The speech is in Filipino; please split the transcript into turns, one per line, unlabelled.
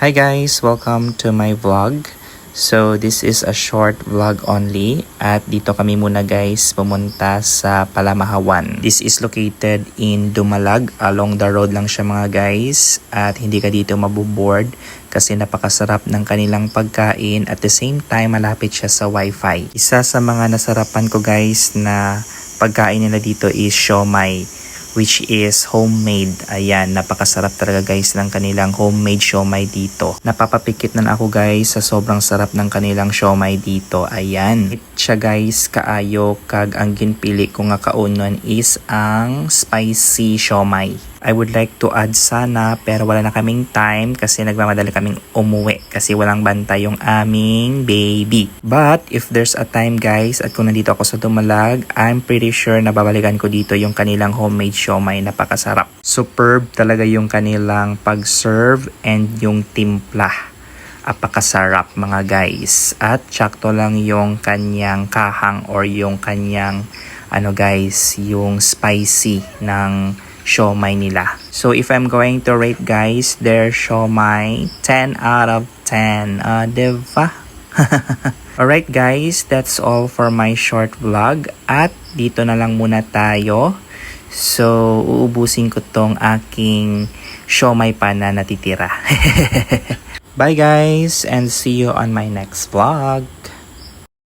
Hi guys! Welcome to my vlog. So this is a short vlog only at dito kami muna guys pumunta sa Palamahawan. This is located in Dumalag. Along the road lang siya mga guys at hindi ka dito mabuboard kasi napakasarap ng kanilang pagkain at the same time malapit siya sa wifi. Isa sa mga nasarapan ko guys na pagkain nila dito is siomai, which is homemade. Ayan, napakasarap talaga guys ng kanilang homemade siomai dito. Napapapikit na ako guys sa sobrang sarap ng kanilang siomai dito. Ayan. Siya guys, kaayo kag ang ginpili ko nga kaunon is ang spicy siomai. I would like to add sana pero wala na kaming time kasi nagmamadali kaming umuwi kasi walang bantay yung aming baby. But if there's a time guys at kung nandito ako sa Dumalag, I'm pretty sure na babalikan ko dito yung kanilang homemade siomai. Napakasarap. Superb talaga yung kanilang pag-serve and yung timpla. Apakasarap mga guys. At sakto lang yung kanyang kahang or yung kanyang guys, yung spicy ng siomai nila. So if I'm going to rate guys their siomai, 10 out of 10. Diba? Alright guys, that's all for my short vlog. At dito na lang muna tayo. So uubusin ko tong aking siomai pa na natitira. Bye guys and see you on my next vlog.